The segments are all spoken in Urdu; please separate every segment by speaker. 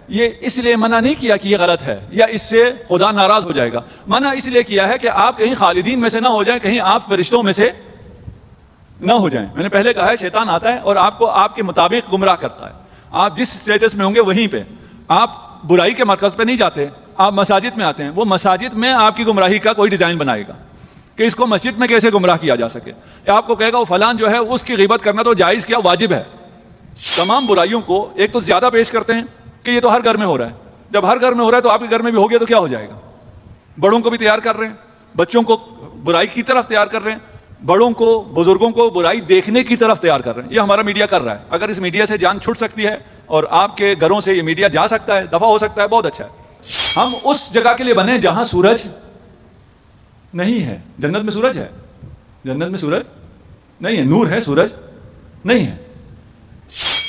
Speaker 1: یہ اس لیے منع نہیں کیا کہ یہ غلط ہے یا اس سے خدا ناراض ہو جائے گا، منع اس لیے کیا ہے کہ آپ کہیں خالدین میں سے نہ ہو جائیں، کہیں آپ فرشتوں میں سے نہ ہو جائیں۔ میں نے پہلے کہا ہے شیطان آتا ہے اور آپ کو آپ کے مطابق گمراہ کرتا ہے، آپ جس اسٹیٹس میں ہوں گے وہیں پہ، آپ برائی کے مرکز پہ نہیں جاتے، آپ مساجد میں آتے ہیں، وہ مساجد میں آپ کی گمراہی کا کوئی ڈیزائن بنائے گا کہ اس کو مسجد میں کیسے گمراہ کیا جا سکے، یا آپ کو کہے گا وہ فلان جو ہے اس کی غیبت کرنا تو جائز کیا واجب ہے۔ تمام برائیوں کو ایک تو زیادہ پیش کرتے ہیں کہ یہ تو ہر گھر میں ہو رہا ہے، جب ہر گھر میں ہو رہا ہے تو آپ کے گھر میں بھی ہو گیا تو کیا ہو جائے گا؟ بڑوں کو بھی تیار کر رہے ہیں، بچوں کو برائی کی طرف تیار کر رہے ہیں، بڑوں کو بزرگوں کو برائی دیکھنے کی طرف تیار کر رہے ہیں۔ یہ ہمارا میڈیا کر رہا ہے، اگر اس میڈیا سے جان چھوٹ سکتی ہے اور آپ کے گھروں سے یہ میڈیا جا سکتا ہے، دفع ہو سکتا ہے، بہت اچھا ہے۔ ہم اس جگہ کے لیے بنے جہاں سورج نہیں ہے۔ جنت میں سورج ہے؟ جنت میں سورج نہیں ہے، نور ہے، سورج نہیں ہے۔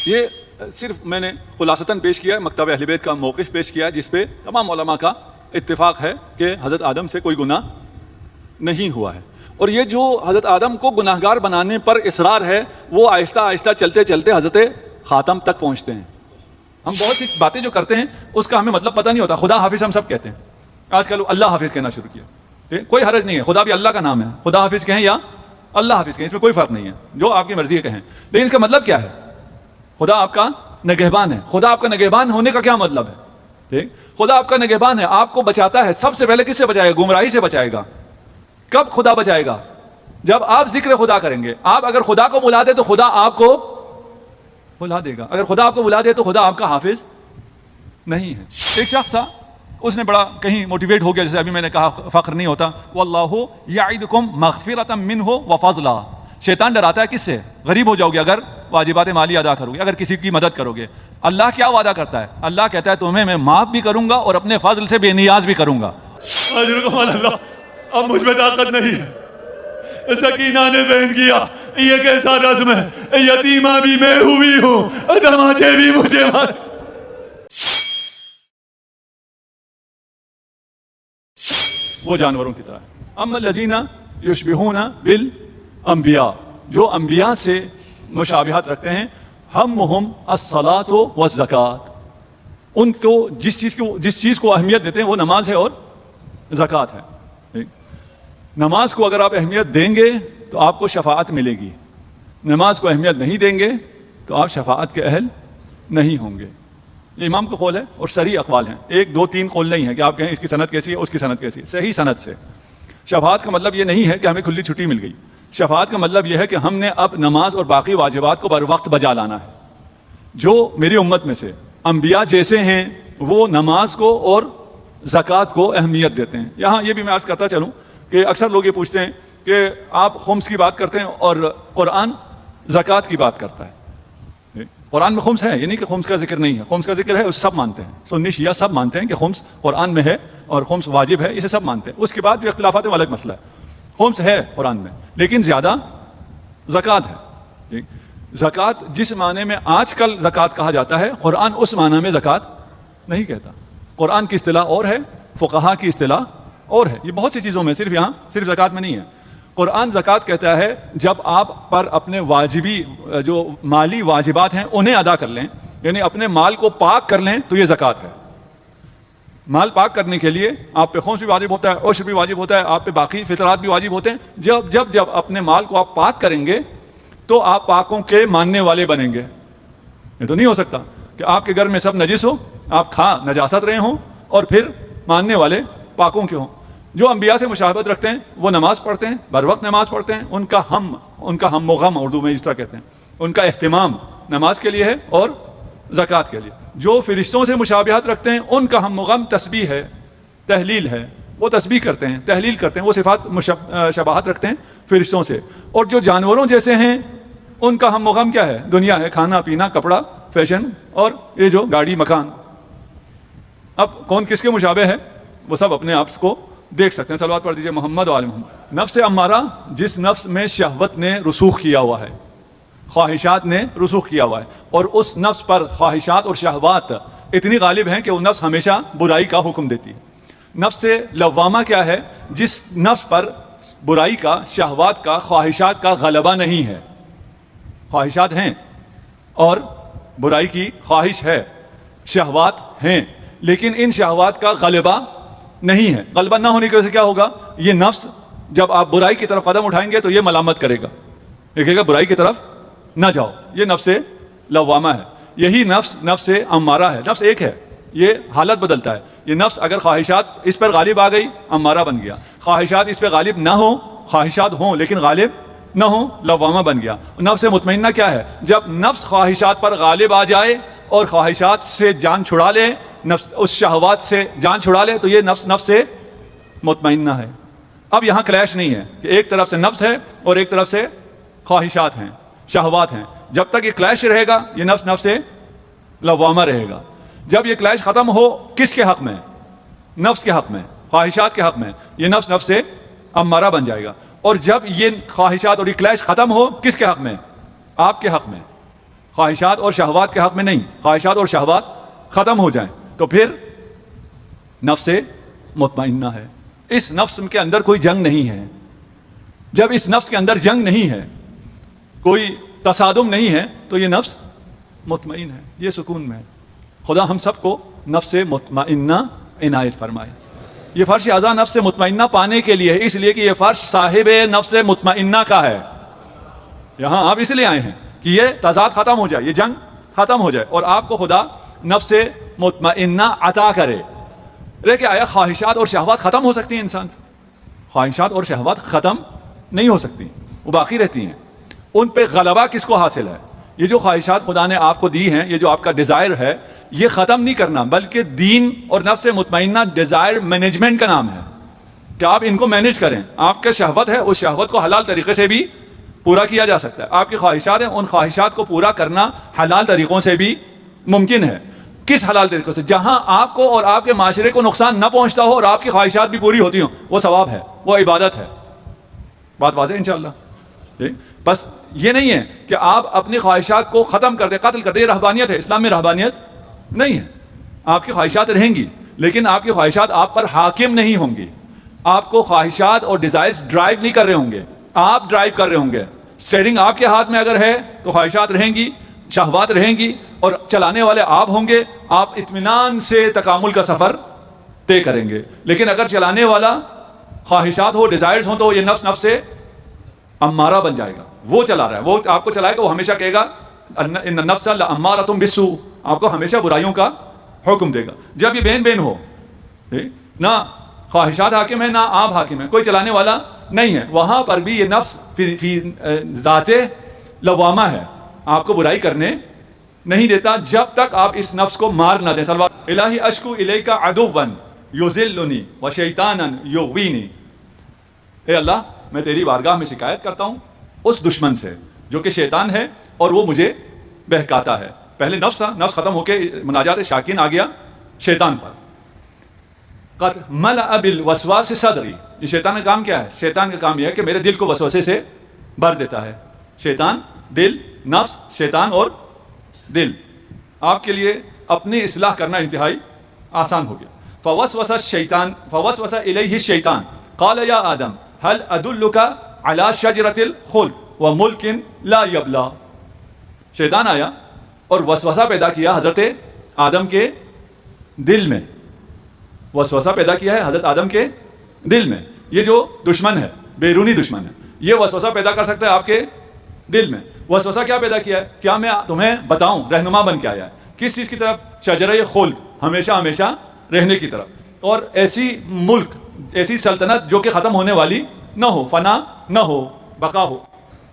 Speaker 1: یہ صرف میں نے خلاصتاً پیش کیا ہے، مکتب اہل بیت کا موقف پیش کیا ہے جس پہ تمام علماء کا اتفاق ہے کہ حضرت آدم سے کوئی گناہ نہیں ہوا ہے، اور یہ جو حضرت آدم کو گناہگار بنانے پر اصرار ہے وہ آہستہ آہستہ چلتے چلتے حضرت خاتم تک پہنچتے ہیں۔ ہم بہت سی باتیں جو کرتے ہیں اس کا ہمیں مطلب پتہ نہیں ہوتا۔ خدا حافظ ہم سب کہتے ہیں، آج کل اللہ حافظ کہنا شروع کیا، کوئی حرج نہیں ہے، خدا بھی اللہ کا نام ہے، خدا حافظ کہیں یا اللہ حافظ کہیں، اس میں کوئی فرق نہیں ہے، جو آپ کی مرضی ہے کہیں، لیکن اس کا مطلب کیا ہے؟ خدا آپ کا نگہبان ہے۔ خدا آپ کا نگہبان ہونے کا کیا مطلب ہے؟ ٹھیک، خدا آپ کا نگہبان ہے، آپ کو بچاتا ہے۔ سب سے پہلے کس سے بچائے گا؟ گمراہی سے بچائے گا۔ کب خدا بچائے گا؟ جب آپ ذکر خدا کریں گے۔ آپ اگر خدا کو بلا دے تو خدا آپ کو بلا دے گا، اگر خدا آپ کو بلا دے تو خدا آپ کا حافظ نہیں ہے۔ ایک شخص تھا، اس نے بڑا کہیں موٹیویٹ ہو گیا، جیسے ابھی میں نے کہا فخر نہیں ہوتا، واللہ یعدکم مغفرۃ منہ وفضلا۔ شیطان ڈراتا ہے کس سے؟ غریب ہو جاؤ گے اگر واجبات مالی ادا کرو گے، اگر کسی کی مدد کرو گے۔ اللہ کیا وعدہ کرتا ہے؟ اللہ کہتا ہے تمہیں میں معاف بھی کروں گا اور اپنے فضل سے بے نیاز بھی کروں گا۔ اللہ، اب مجھ میں طاقت نہیں ہے، سکینہ نے بیان کیا یہ کیسا رزم ہے، یتیمہ بھی میں ہوئی ہوں، دماچے بھی مجھے مار۔ وہ جانوروں کی طرح، اما الذین یشبہون بالانبیاء، جو انبیاء سے مشابہت رکھتے ہیں، ہمہم الصلاۃ والزکوٰۃ، ان کو جس چیز کو اہمیت دیتے ہیں وہ نماز ہے اور زکوٰۃ ہے۔ نماز کو اگر آپ اہمیت دیں گے تو آپ کو شفاعت ملے گی، نماز کو اہمیت نہیں دیں گے تو آپ شفاعت کے اہل نہیں ہوں گے۔ یہ امام کا قول ہے اور صحیح اقوال ہیں، ایک دو تین قول نہیں ہے کہ آپ کہیں اس کی سند کیسی ہے اس کی سند کیسی ہے، صحیح سند سے۔ شفاعت کا مطلب یہ نہیں ہے کہ ہمیں کھلی چھٹی مل گئی، شفاعت کا مطلب یہ ہے کہ ہم نے اب نماز اور باقی واجبات کو بر وقت بجا لانا ہے۔ جو میری امت میں سے انبیاء جیسے ہیں وہ نماز کو اور زکوٰۃ کو اہمیت دیتے ہیں۔ یہاں یہ بھی میں عرض کرتا چلوں کہ اکثر لوگ یہ پوچھتے ہیں کہ آپ خمس کی بات کرتے ہیں اور قرآن زکوٰۃ کی بات کرتا ہے۔ قرآن میں خمس ہے، یہ نہیں کہ خمس کا ذکر نہیں ہے، خمس کا ذکر ہے، اس سب مانتے ہیں، سنی شیعہ سب مانتے ہیں کہ خمس قرآن میں ہے اور خمس واجب ہے، اسے سب مانتے ہیں۔ اس کے بعد بھی اختلافات الگ مسئلہ ہے، خمس ہے قرآن میں لیکن زیادہ زکوٰۃ ہے۔ زکوٰۃ جس معنی میں آج کل زکوٰۃ کہا جاتا ہے، قرآن اس معنی میں زکوٰۃ نہیں کہتا۔ قرآن کی اصطلاح اور ہے، فقہا کی اصطلاح اور ہے، یہ بہت سی چیزوں میں، صرف یہاں صرف زکوٰۃ میں نہیں ہے۔ قرآن زکوٰۃ کہتا ہے جب آپ پر اپنے واجبی جو مالی واجبات ہیں انہیں ادا کر لیں، یعنی اپنے مال کو پاک کر لیں تو یہ زکوٰۃ ہے۔ مال پاک کرنے کے لیے آپ پہ خمس بھی واجب ہوتا ہے، عشر بھی واجب ہوتا ہے، آپ پہ باقی فطرات بھی واجب ہوتے ہیں۔ جب اپنے مال کو آپ پاک کریں گے تو آپ پاکوں کے ماننے والے بنیں گے۔ یہ تو نہیں ہو سکتا کہ آپ کے گھر میں سب نجس ہو، آپ کھا نجاست رہے ہوں اور پھر ماننے والے پاکوں کے ہوں۔ جو انبیاء سے مشابہت رکھتے ہیں وہ نماز پڑھتے ہیں، بر وقت نماز پڑھتے ہیں، ان کا ہم و غم اردو میں اس طرح کہتے ہیں، ان کا اہتمام نماز کے لیے ہے اور زکوٰۃ کے لیے۔ جو فرشتوں سے مشابہت رکھتے ہیں ان کا ہم و غم تسبیح ہے، تحلیل ہے، وہ تسبیح کرتے ہیں، تحلیل کرتے ہیں، وہ صفات شباہت رکھتے ہیں فرشتوں سے۔ اور جو جانوروں جیسے ہیں ان کا ہم و غم کیا ہے؟ دنیا ہے، کھانا پینا، کپڑا، فیشن اور یہ جو گاڑی مکان۔ اب کون کس کے مشابہ ہے وہ سب اپنے آپ کو دیکھ سکتے ہیں۔ صلوات پڑھ دیجئے محمد و آل محمد۔ نفس امارہ، جس نفس میں شہوت نے رسوخ کیا ہوا ہے، خواہشات نے رسوخ کیا ہوا ہے، اور اس نفس پر خواہشات اور شہوات اتنی غالب ہیں کہ وہ نفس ہمیشہ برائی کا حکم دیتی ہے۔ نفس لوامہ کیا ہے؟ جس نفس پر برائی کا، شہوات کا، خواہشات کا غلبہ نہیں ہے۔ خواہشات ہیں اور برائی کی خواہش ہے، شہوات ہیں لیکن ان شہوات کا غلبہ نہیں ہے. غلبہ نہ ہونے کی وجہ سے کیا ہوگا؟ یہ نفس جب آپ برائی کی طرف قدم اٹھائیں گے تو یہ ملامت کرے گا, دیکھے گا برائی کی طرف نہ جاؤ. یہ نفس لوامہ ہے, یہی نفس امارہ ہے. نفس ایک ہے, یہ حالت بدلتا ہے. یہ نفس اگر خواہشات اس پر غالب آ گئی امارہ بن گیا, خواہشات اس پہ غالب نہ ہوں, خواہشات ہوں لیکن غالب نہ ہوں, لوامہ بن گیا. نفس مطمئنہ کیا ہے؟ جب نفس خواہشات پر غالب آ جائے اور خواہشات سے جان چھڑا لے, نفس اس شہوات سے جان چھڑا لے, تو یہ نفس مطمئنہ ہے. اب یہاں کلیش نہیں ہے کہ ایک طرف سے نفس ہے اور ایک طرف سے خواہشات ہیں, شہوات ہیں. جب تک یہ کلیش رہے گا یہ نفس لوامہ رہے گا. جب یہ کلیش ختم ہو کس کے حق میں؟ نفس کے حق میں, خواہشات کے حق میں, یہ نفس امارہ بن جائے گا. اور جب یہ خواہشات اور یہ کلیش ختم ہو کس کے حق میں؟ آپ کے حق میں, خواہشات اور شہوات کے حق میں نہیں. خواہشات اور شہوات ختم ہو جائیں تو پھر نفس مطمئنہ ہے. اس نفس کے اندر کوئی جنگ نہیں ہے. جب اس نفس کے اندر جنگ نہیں ہے, کوئی تصادم نہیں ہے, تو یہ نفس مطمئن ہے, یہ سکون میں ہے. خدا ہم سب کو نفس مطمئنہ عنایت فرمائے. یہ فرش اعضا نفس مطمئنہ پانے کے لیے ہے, اس لیے کہ یہ فرش صاحب نفس مطمئنہ کا ہے. یہاں آپ اس لیے آئے ہیں کہ یہ تضاد ختم ہو جائے, یہ جنگ ختم ہو جائے اور آپ کو خدا نفس مطمئنہ عطا کرے. کہ آیا خواہشات اور شہوات ختم ہو سکتی ہیں؟ انسان سے خواہشات اور شہوات ختم نہیں ہو سکتی, وہ باقی رہتی ہیں. ان پہ غلبہ کس کو حاصل ہے؟ یہ جو خواہشات خدا نے آپ کو دی ہیں, یہ جو آپ کا ڈیزائر ہے, یہ ختم نہیں کرنا, بلکہ دین اور نفس مطمئنہ ڈیزائر مینجمنٹ کا نام ہے کہ آپ ان کو مینج کریں. آپ کا شہوت ہے, اس شہوت کو حلال طریقے سے بھی پورا کیا جا سکتا ہے. آپ کی خواہشات ہیں, ان خواہشات کو پورا کرنا حلال طریقوں سے بھی ممکن ہے. کس حلال طریقوں سے؟ جہاں آپ کو اور آپ کے معاشرے کو نقصان نہ پہنچتا ہو اور آپ کی خواہشات بھی پوری ہوتی ہوں, وہ ثواب ہے, وہ عبادت ہے. بات واضح انشاءاللہ. بس یہ نہیں ہے کہ آپ اپنی خواہشات کو ختم کر دیں, قتل کر دیں. یہ رہبانیت ہے, اسلام میں رہبانیت نہیں ہے. آپ کی خواہشات رہیں گی لیکن آپ کی خواہشات آپ پر حاکم نہیں ہوں گی. آپ کو خواہشات اور ڈیزائرز ڈرائیو نہیں کر رہے ہوں گے, آپ ڈرائیو کر رہے ہوں گے. اسٹیئرنگ آپ کے ہاتھ میں اگر ہے تو خواہشات رہیں گی, شہوات رہیں گی, اور چلانے والے آپ ہوں گے. آپ اطمینان سے تکامل کا سفر طے کریں گے. لیکن اگر چلانے والا خواہشات ہو, ڈیزائرز ہوں, تو یہ نفس سے امارہ بن جائے گا. وہ چلا رہا ہے, وہ آپ کو چلائے گا, وہ ہمیشہ کہے گا ان النفس لامارۃ بالسوء, آپ کو ہمیشہ برائیوں کا حکم دے گا. جب یہ بین بین ہو, نہ خواہشات حاکم ہے نہ آپ حاکم ہے, کوئی چلانے والا نہیں ہے, وہاں پر بھی یہ نفس فی ذات لوامہ ہے, آپ کو برائی کرنے نہیں دیتا جب تک آپ اس نفس کو مار نہ دیں. الہی اشکو الیک عدوا یذلنی وشیطانا یغوینی, اے اللہ میں تیری بارگاہ میں شکایت کرتا ہوں اس دشمن سے جو کہ شیطان ہے اور وہ مجھے بہکاتا ہے. پہلے نفس تھا, نفس ختم ہو کے مناجات شاکین آ گیا شیطان پر. قد ملأ بالوسواس صدری, یہ شیطان کا کام کیا ہے؟ شیطان کا کام یہ ہے کہ میرے دل کو وسوسے سے بھر دیتا ہے. شیطان, دل, نفس, شیطان اور دل. آپ کے لیے اپنی اصلاح کرنا انتہائی آسان ہو گیا. فوسوس الیہ الشیطان قال یا آدم هل ادلک علی شجرۃ الخلد وملک لا یبلی. شیطان آیا اور وسوسہ پیدا کیا حضرت آدم کے دل میں. وسوسہ پیدا کیا ہے حضرت آدم کے دل میں. یہ جو دشمن ہے, بیرونی دشمن ہے, یہ وسوسہ پیدا کر سکتا ہے آپ کے دل میں. وسوسہ کیا پیدا کیا ہے؟ کیا میں تمہیں بتاؤں رہنما بن کے آیا ہے کس چیز کی طرف؟ شجرہ خلد, ہمیشہ ہمیشہ رہنے کی طرف, اور ایسی ملک, ایسی سلطنت جو کہ ختم ہونے والی نہ ہو, فنا نہ ہو, بقا ہو.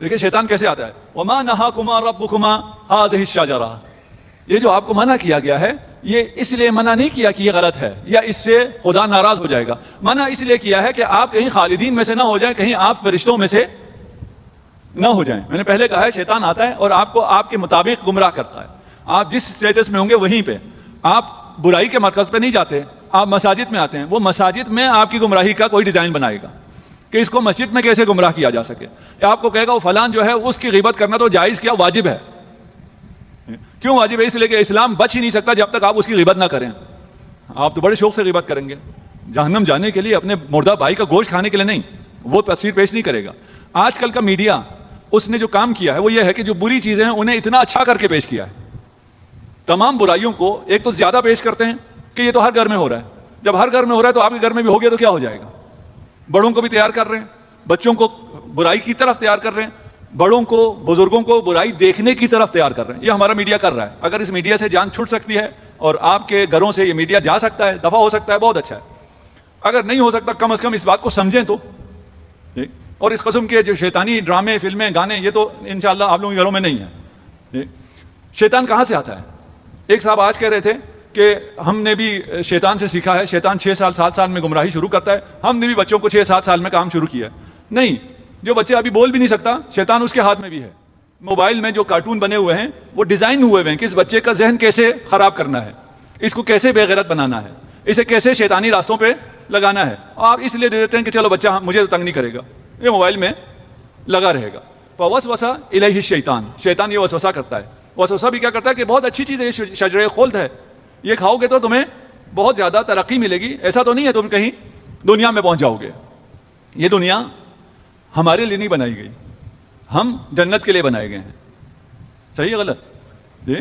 Speaker 1: دیکھیں شیطان کیسے آتا ہے. وما نہاکما ربکما ہذہ الشجرہ, یہ جو آپ کو منع کیا گیا ہے یہ اس لیے منع نہیں کیا کہ یہ غلط ہے یا اس سے خدا ناراض ہو جائے گا. منع اس لیے کیا ہے کہ آپ کہیں خالدین میں سے نہ ہو جائیں, کہیں آپ فرشتوں میں سے نہ ہو جائیں. میں نے پہلے کہا ہے شیطان آتا ہے اور آپ کو آپ کے مطابق گمراہ کرتا ہے. آپ جس اسٹیٹس میں ہوں گے وہیں پہ, آپ برائی کے مرکز پہ نہیں جاتے, آپ مساجد میں آتے ہیں. وہ مساجد میں آپ کی گمراہی کا کوئی ڈیزائن بنائے گا کہ اس کو مسجد میں کیسے گمراہ کیا جا سکے. آپ کو کہے گا وہ فلان جو ہے اس کی غیبت کرنا تو جائز کیا, واجب ہے. کیوں واجب ہے؟ اس لیے کہ اسلام بچ ہی نہیں سکتا جب تک آپ اس کی غیبت نہ کریں. آپ تو بڑے شوق سے غیبت کریں گے, جہنم جانے کے لیے, اپنے مردہ بھائی کا گوشت کھانے کے لیے نہیں. وہ تصویر پیش نہیں کرے گا. آج کل کا میڈیا اس نے جو کام کیا ہے وہ یہ ہے کہ جو بری چیزیں ہیں انہیں اتنا اچھا کر کے پیش کیا ہے. تمام برائیوں کو ایک تو زیادہ پیش کرتے ہیں کہ یہ تو ہر گھر میں ہو رہا ہے. جب ہر گھر میں ہو رہا ہے تو آپ کے گھر میں بھی ہو گیا تو کیا ہو جائے گا. بڑوں کو بھی تیار کر رہے ہیں, بچوں کو برائی کی طرف تیار کر رہے ہیں, بڑوں کو بزرگوں کو برائی دیکھنے کی طرف تیار کر رہے ہیں. یہ ہمارا میڈیا کر رہا ہے. اگر اس میڈیا سے جان چھوٹ سکتی ہے اور آپ کے گھروں سے یہ میڈیا جا سکتا ہے, دفع ہو سکتا ہے, بہت اچھا ہے. اگر نہیں ہو سکتا کم از کم اس بات کو سمجھیں تو. اور اس قسم کے جو شیطانی ڈرامے, فلمیں, گانے, یہ تو انشاءاللہ آپ لوگوں کے گھروں میں نہیں ہیں. شیطان کہاں سے آتا ہے؟ ایک صاحب آج کہہ رہے تھے کہ ہم نے بھی شیطان سے سیکھا ہے, شیطان 6 سال 7 سال میں گمراہی شروع کرتا ہے, ہم نے بھی بچوں کو 6 7 سال میں کام شروع کیا ہے. نہیں, جو بچہ ابھی بول بھی نہیں سکتا شیطان اس کے ہاتھ میں بھی ہے. موبائل میں جو کارٹون بنے ہوئے ہیں وہ ڈیزائن ہوئے ہیں کہ اس بچے کا ذہن کیسے خراب کرنا ہے, اس کو کیسے بے غیرت بنانا ہے, اسے کیسے شیطانی راستوں پہ لگانا ہے. آپ اس لیے دے دیتے ہیں کہ چلو بچہ مجھے تو تنگ نہیں کرے گا, یہ موبائل میں لگا رہے گا. فوسوس الیہ الشیطان, شیطان یہ وسوسہ کرتا ہے. وسوسہ بھی کیا کرتا ہے کہ بہت اچھی چیز ہے, یہ شجرہ خلد ہے, یہ کھاؤ گے تو تمہیں بہت زیادہ ترقی ملے گی. ایسا تو نہیں ہے تم کہیں دنیا میں پہنچ جاؤ گے. یہ دنیا ہمارے لیے نہیں بنائی گئی, ہم جنت کے لیے بنائے گئے ہیں. صحیح ہے غلط؟ جی,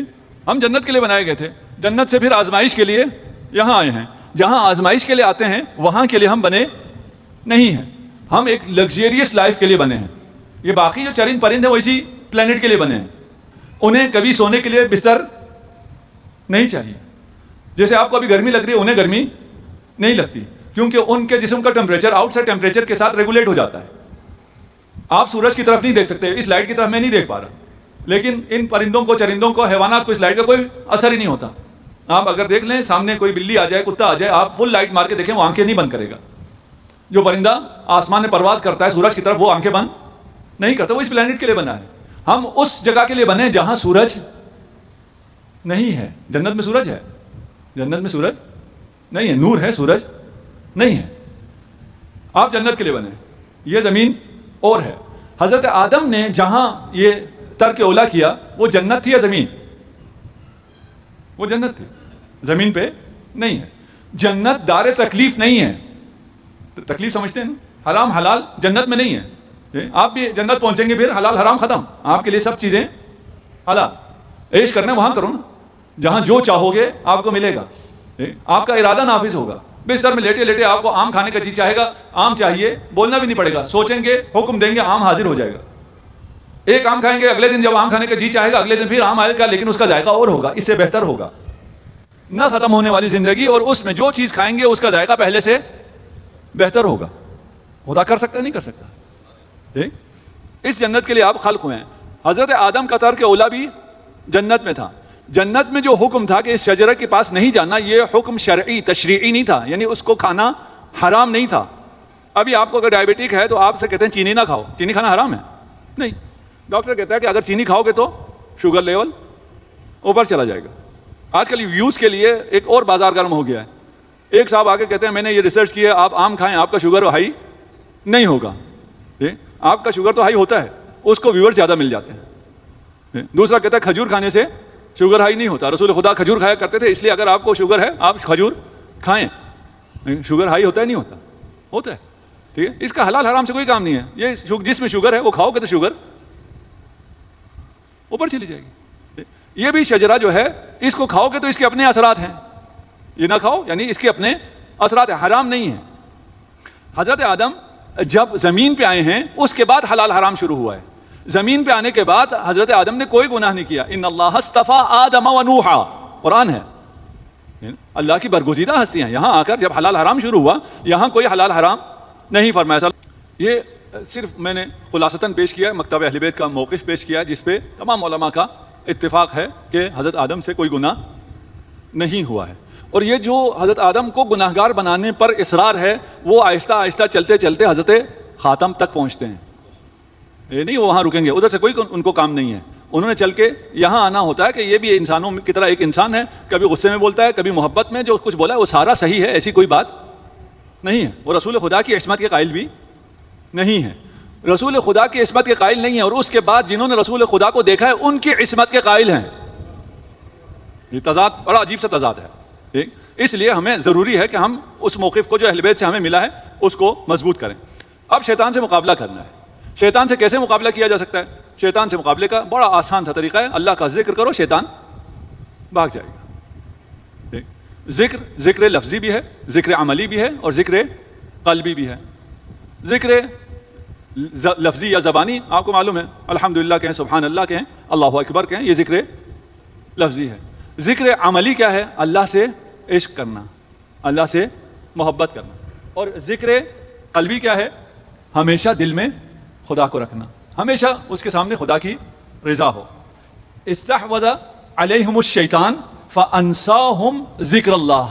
Speaker 1: ہم جنت کے لیے بنائے گئے تھے. جنت سے پھر آزمائش کے لیے یہاں آئے ہیں. جہاں آزمائش کے لیے آتے ہیں وہاں کے لیے ہم بنے نہیں ہیں. ہم ایک لگزیریس لائف کے لیے بنے ہیں. یہ باقی جو چرند پرند ہیں وہ اسی پلانٹ کے لیے بنے ہیں. انہیں کبھی سونے کے لیے بستر نہیں چاہیے. جیسے آپ کو ابھی گرمی لگ رہی ہے, انہیں گرمی نہیں لگتی, کیونکہ ان کے جسم کا ٹمپریچر آؤٹ سائڈ ٹمپریچر کے ساتھ ریگولیٹ ہو جاتا ہے. آپ سورج کی طرف نہیں دیکھ سکتے, اس لائٹ کی طرف میں نہیں دیکھ پا رہا, لیکن ان پرندوں کو, چرندوں کو, حیوانات کو اس لائٹ کا کوئی اثر ہی نہیں ہوتا. آپ اگر دیکھ لیں سامنے کوئی بلی آ جائے, کتا آ جائے, آپ فل لائٹ مار کے دیکھیں وہ آنکھیں نہیں بند کرے گا. جو پرندہ آسمان میں پرواز کرتا ہے سورج کی طرف, وہ آنکھیں بند نہیں کرتا. وہ اس پلانٹ کے لیے بنا ہے. ہم اس جگہ کے لیے بنے جہاں سورج نہیں ہے. جنت میں سورج ہے؟ جنت میں سورج نہیں ہے. نور ہے, سورج نہیں ہے. آپ جنت کے لیے بنے, یہ زمین اور ہے. حضرت آدم نے جہاں یہ ترک اولا کیا وہ جنت تھی یا زمین؟ وہ جنت تھی, زمین پہ نہیں ہے. جنت دار تکلیف نہیں ہے. تکلیف سمجھتے ہیں نا, حرام حلال جنت میں نہیں ہے. آپ بھی جنت پہنچیں گے پھر حلال حرام ختم, آپ کے لیے سب چیزیں حلال. عیش کرنا وہاں کرو نا, جہاں جو چاہو گے آپ کو ملے گا. آپ کا ارادہ نافذ ہوگا. بستر میں لیٹے لیٹے آپ کو آم کھانے کا جی چاہے گا, آم چاہیے, بولنا بھی نہیں پڑے گا, سوچیں گے, حکم دیں گے, آم حاضر ہو جائے گا. ایک آم کھائیں گے, اگلے دن جب آم کھانے کا جی چاہے گا اگلے دن پھر آم آئے گا, لیکن اس کا ذائقہ اور ہوگا, اس سے بہتر ہوگا. نہ ختم ہونے والی زندگی, اور اس میں جو چیز کھائیں گے اس کا ذائقہ پہلے سے بہتر ہوگا. خدا کر سکتا نہیں کر سکتا؟ اس جنت کے لیے آپ خلق ہوئے ہیں. حضرت آدم کا ترک اولا بھی جنت میں تھا. جنت میں جو حکم تھا کہ اس شجرہ کے پاس نہیں جانا, یہ حکم شرعی تشریعی نہیں تھا, یعنی اس کو کھانا حرام نہیں تھا. ابھی آپ کو اگر ڈائبٹک ہے تو آپ سے کہتے ہیں چینی نہ کھاؤ, چینی کھانا حرام ہے؟ نہیں. ڈاکٹر کہتا ہے کہ اگر چینی کھاؤ گے تو شوگر لیول اوپر چلا جائے گا. آج کل ویوز کے لیے ایک اور بازار گرم ہو گیا ہے. ایک صاحب آگے کہتے ہیں میں نے یہ ریسرچ کی ہے, آپ آم کھائیں آپ کا شوگر ہائی نہیں ہوگا. آپ کا شوگر تو ہائی ہوتا ہے, اس کو ویور زیادہ مل جاتے ہیں. دوسرا کہتا ہے کھجور کھانے سے شوگر ہائی نہیں ہوتا, رسول خدا کھجور کھایا کرتے تھے, اس لیے اگر آپ کو شوگر ہے آپ کھجور کھائیں. شوگر ہائی ہوتا ہے نہیں ہوتا؟ ہوتا ہے. ٹھیک ہے, اس کا حلال حرام سے کوئی کام نہیں ہے. یہ جس میں شوگر ہے وہ کھاؤ گے تو شوگر اوپر چلی جائے گی. یہ بھی شجرہ جو ہے اس کو کھاؤ گے تو اس کے اپنے اثرات ہیں, یہ نہ کھاؤ یعنی اس کے اپنے اثرات ہیں, حرام نہیں ہیں. حضرت آدم جب زمین پہ آئے ہیں اس کے بعد حلال حرام شروع ہوا ہے. زمین پہ آنے کے بعد حضرت آدم نے کوئی گناہ نہیں کیا. ان اللہ اصطفیٰ آدم و نوحا, قرآن ہے, اللہ کی برگزیدہ ہستیاں. یہاں آ کر جب حلال حرام شروع ہوا یہاں کوئی حلال حرام نہیں فرمایا. یہ صرف میں نے خلاصتاً پیش کیا, مکتب اہل بیت کا موقف پیش کیا, جس پہ تمام علماء کا اتفاق ہے کہ حضرت آدم سے کوئی گناہ نہیں ہوا ہے. اور یہ جو حضرت آدم کو گناہگار بنانے پر اصرار ہے وہ آہستہ آہستہ چلتے چلتے حضرت خاتم تک پہنچتے ہیں. یہ نہیں وہاں رکیں گے, ادھر سے کوئی ان کو کام نہیں ہے. انہوں نے چل کے یہاں آنا ہوتا ہے کہ یہ بھی انسانوں کی طرح ایک انسان ہے, کبھی غصے میں بولتا ہے, کبھی محبت میں. جو کچھ بولا ہے وہ سارا صحیح ہے, ایسی کوئی بات نہیں ہے. وہ رسول خدا کی عصمت کے قائل بھی نہیں ہے, رسول خدا کی عصمت کے قائل نہیں ہے, اور اس کے بعد جنہوں نے رسول خدا کو دیکھا ہے ان کی عصمت کے قائل ہیں. یہ تضاد بڑا عجیب سا تضاد ہے. اس لیے ہمیں ضروری ہے کہ ہم اس موقف کو جو اہل بیت سے ہمیں ملا ہے اس کو مضبوط کریں. اب شیطان سے مقابلہ کرنا ہے. شیطان سے کیسے مقابلہ کیا جا سکتا ہے؟ شیطان سے مقابلے کا بڑا آسان سا طریقہ ہے, اللہ کا ذکر کرو, شیطان بھاگ جائے گا. ذکر لفظی بھی ہے, ذکر عملی بھی ہے, اور ذکر قلبی بھی ہے. ذکر لفظی یا زبانی آپ کو معلوم ہے, الحمدللہ کہیں, سبحان اللہ کہیں, اللہ اکبر کہیں, یہ ذکر لفظی ہے. ذکر عملی کیا ہے؟ اللہ سے عشق کرنا, اللہ سے محبت کرنا. اور ذکر قلبی کیا ہے؟ ہمیشہ دل میں خدا کو رکھنا, ہمیشہ اس کے سامنے خدا کی رضا ہو. استحوذ علیہم الشیطان فانساہم ذکر اللہ.